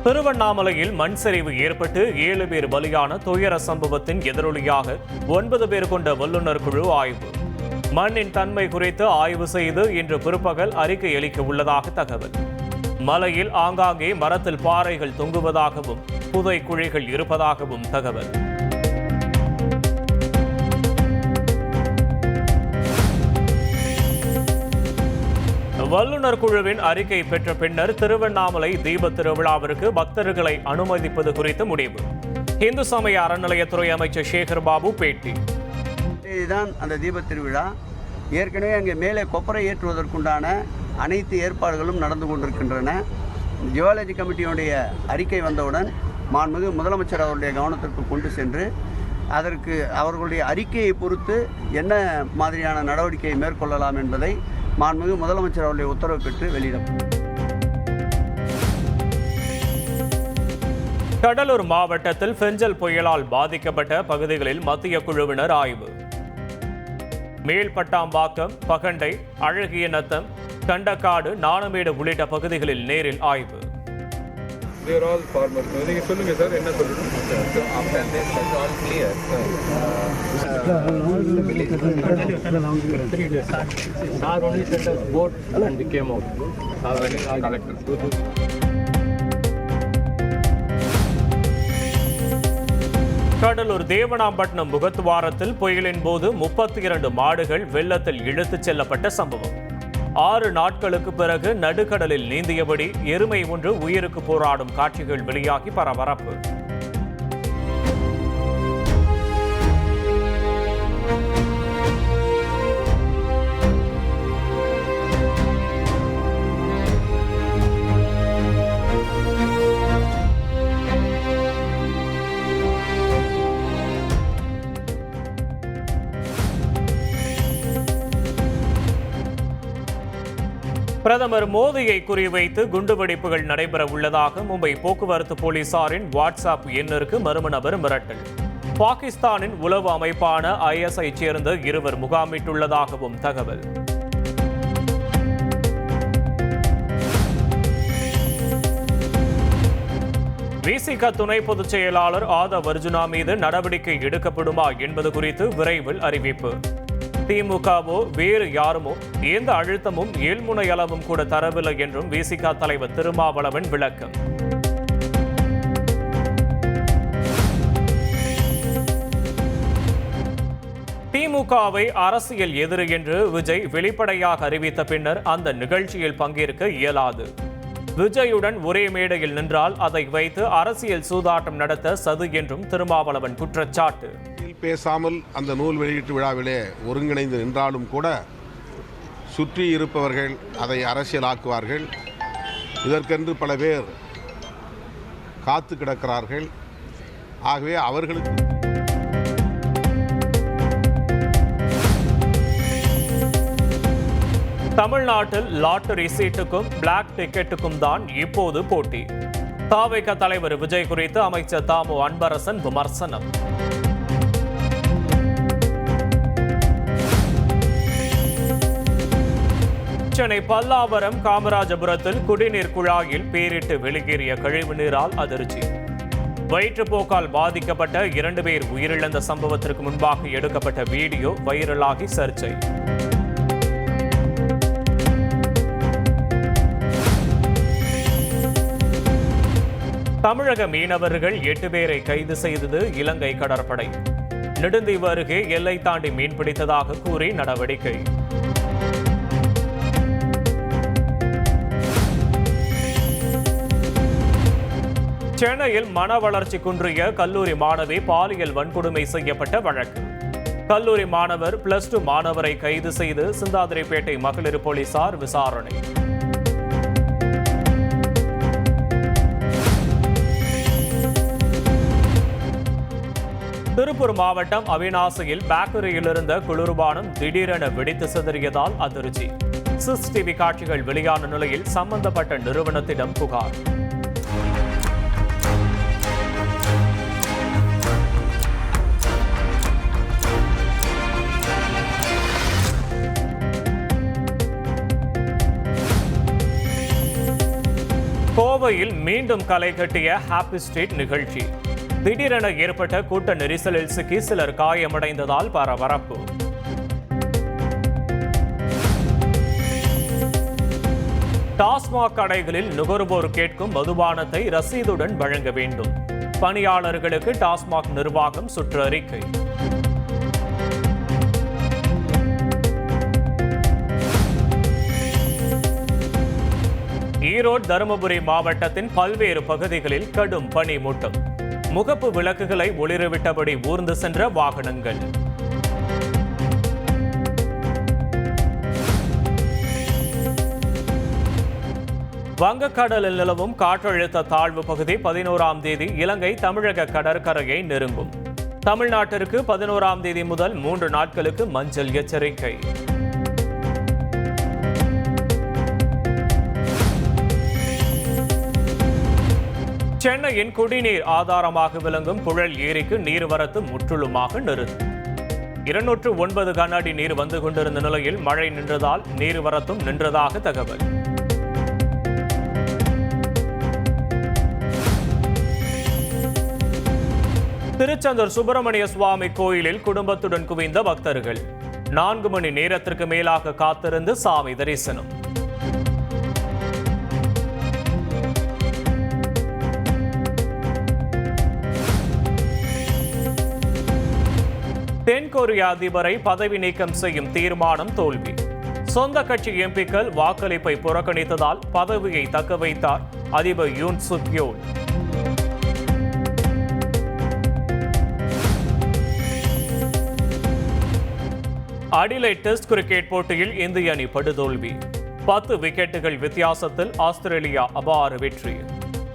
திருவண்ணாமலையில் மண் சரிவு ஏற்பட்டு 7 பேர் பலியான துயர சம்பவத்தின் எதிரொலியாக 9 பேர் கொண்ட வல்லுநர் குழு ஆய்வு. மண்ணின் தன்மை குறித்து ஆய்வு செய்து இன்று பிற்பகல் அறிக்கை அளிக்க உள்ளதாக தகவல். மலையில் ஆங்காங்கே மரத்தில் பாறைகள் தொங்குவதாகவும் புதை குழிகள் இருப்பதாகவும் தகவல். வல்லுநர் குழுவின் அறிக்கை பெற்ற பின்னர் திருவண்ணாமலை தீப திருவிழாவிற்கு பக்தர்களை அனுமதிப்பது குறித்து முடிவு. இந்து சமய அறநிலையத்துறை அமைச்சர் சேகர் பாபு பேட்டி. இதுதான் அந்த தீப திருவிழா. ஏற்கனவே அங்கே மேலே கொப்பரை ஏற்றுவதற்குண்டான அனைத்து ஏற்பாடுகளும் நடந்து கொண்டிருக்கின்றன. ஜியாலஜி கமிட்டியுடைய அறிக்கை வந்தவுடன் மாண்புமிகு முதலமைச்சர் அவருடைய கவனத்திற்கு கொண்டு சென்று அதற்கு அவர்களுடைய அறிக்கையை பொறுத்து என்ன மாதிரியான நடவடிக்கையை மேற்கொள்ளலாம் என்பதை மாண்புமிகு முதலமைச்சர் அவருடைய உத்தரவு பெற்று வெளியிடும். கடலூர் மாவட்டத்தில் பெஞ்சல் புயலால் பாதிக்கப்பட்ட பகுதிகளில் மத்திய குழுவினர் ஆய்வு. மேல்பட்டாம்பாக்கம், பகண்டை, அழகிய நத்தம், கண்டக்காடு, நாணமேடு உள்ளிட்ட பகுதிகளில் நேரில் ஆய்வு. They are all farmers. நீங்க சொல்லுங்க சார், என்ன சொல்லுங்க? So after this is all clear. Sir only sent us boat and we came out. Collector. Cuddalore Devanampattinam முகத்துவாரத்தில் புயலின் போது 32 மாடுகள் வெள்ளத்தில் இழுத்துச் செல்லப்பட்ட சம்பவம். 6 நாட்களுக்கு பிறகு நடுக்கடலில் நீந்தியபடி எருமை ஒன்று உயிருக்கு போராடும் காட்சிகள் வெளியாகி பரபரப்பு. பிரதமர் மோடியை குறிவைத்து குண்டுவெடிப்புகள் நடைபெற உள்ளதாக மும்பை போக்குவரத்து போலீசாரின் வாட்ஸ்அப் எண்ணிற்கு மர்ம நபர் மிரட்டல். பாகிஸ்தானின் உளவு அமைப்பான ISஐ சேர்ந்த 2 முகாமிட்டுள்ளதாகவும் தகவல். விசிக துணை பொதுச் செயலாளர் ஆதவ் அர்ஜுனா மீது நடவடிக்கை எடுக்கப்படுமா என்பது குறித்து விரைவில் அறிவிப்பு. திமுகவோ வேறு யாருமோ எந்த அழுத்தமும் ஏழ்முனை அளவும் கூட தரவில்லை என்றும் விசிக தலைவர் திருமாவளவன் விளக்கம். திமுகவை அரசியல் எதிரி என்று விஜய் வெளிப்படையாக அறிவித்த பின்னர் அந்த நிகழ்ச்சியில் பங்கேற்க இயலாது. விஜயுடன் ஒரே மேடையில் நின்றால் அதை வைத்து அரசியல் சூதாட்டம் நடத்த சது என்றும் திருமாவளவன் குற்றச்சாட்டு. பேசாமல் அந்த நூல் வெளியீட்டு விழாவிலே ஒருங்கிணைந்து நின்றாலும் கூட சுற்றி இருப்பவர்கள் அதை அரசியலாக்குவார்கள். இதற்கென்று பல பேர் காத்து கிடக்கிறார்கள். ஆகவே அவர்களுக்கு தமிழ்நாட்டில் லாட்டரி சீட்டுக்கும் பிளாக் டிக்கெட்டுக்கும் தான் இப்போது போட்டி. தாவேக தலைவர் விஜய் குறித்து அமைச்சர் தாமு அன்பரசன் விமர்சனம். சென்னை பல்லாவரம் காமராஜபுரத்தில் குடிநீர் குழாயில் பேரிட்டு வெளியேறிய கழிவுநீரால் அதிர்ச்சி. வயிற்றுப்போக்கால் பாதிக்கப்பட்ட 2 பேர் உயிரிழந்த சம்பவத்திற்கு முன்பாக எடுக்கப்பட்ட வீடியோ வைரலாகி சர்ச்சை. தமிழக மீனவர்கள் 8 பேரை கைது செய்தது இலங்கை கடற்படை. நெடுந்தீவு அருகே எல்லை தாண்டி மீன்பிடித்ததாக கூறி நடவடிக்கை. சென்னையில் மன வளர்ச்சி குன்றிய கல்லூரி மாணவி பாலியல் வன்கொடுமை செய்யப்பட்ட வழக்கு. கல்லூரி மாணவர் +2 மாணவரை கைது செய்து சிந்தாதிரிப்பேட்டை மகளிர் போலீசார் விசாரணை. திருப்பூர் மாவட்டம் அவிநாசியில் பேக்கரியில் இருந்த குளிர்பானம் திடீரென வெடித்து சிதறியதால் அதிர்ச்சி. CCTV காட்சிகள் வெளியான நிலையில் சம்பந்தப்பட்ட நிறுவனத்திடம் புகார். கோவையில் மீண்டும் களை கட்டிய ஹாப்பி ஸ்ட்ரீட் நிகழ்ச்சி. திடீரென ஏற்பட்ட கூட்ட நெரிசலில் சிக்கி சிலர் காயமடைந்ததால் பரபரப்பு. டாஸ்மாக் கடைகளில் நுகர்வோர் கேட்கும் மதுபானத்தை ரசீதுடன் வழங்க வேண்டும். பணியாளர்களுக்கு டாஸ்மாக் நிர்வாகம் சுற்றறிக்கை. ஈரோடு தருமபுரி மாவட்டத்தின் பல்வேறு பகுதிகளில் கடும் பனிமூட்டம். முகப்பு விளக்குகளை ஒளிரவிட்டபடி ஊர்ந்து சென்ற வாகனங்கள். வங்கக்கடலில் நிலவும் காற்றழுத்த தாழ்வு பகுதி 11ஆம் தேதி இலங்கை தமிழக கடற்கரையை நெருங்கும். தமிழ்நாட்டிற்கு 11ஆம் தேதி முதல் 3 நாட்களுக்கு மஞ்சள் எச்சரிக்கை. சென்னையின் குடிநீர் ஆதாரமாக விளங்கும் புழல் ஏரிக்கு நீர்வரத்து முற்றிலுமாக நிறுத்தம். 209 கன அடி நீர் வந்து கொண்டிருந்த நிலையில் மழை நின்றதால் நீர்வரத்தும் நின்றதாக தகவல். திருச்செந்தூர் சுப்பிரமணிய சுவாமி கோயிலில் குடும்பத்துடன் குவிந்த பக்தர்கள் 4 மணி நேரத்திற்கு மேலாக காத்திருந்து சாமி தரிசனம். தென்கொரிய அதிபரை பதவி நீக்கம் செய்யும் தீர்மானம் தோல்வி. சொந்த கட்சி எம்பிக்கள் வாக்களிப்பை புறக்கணித்ததால் பதவியை தக்க வைத்தார் அதிபர் யூன் சுக் யோல். அடிலைட் டெஸ்ட் கிரிக்கெட் போட்டியில் இந்திய அணி படுதோல்வி. 10 விக்கெட்டுகள் வித்தியாசத்தில் ஆஸ்திரேலியா அபார வெற்றி.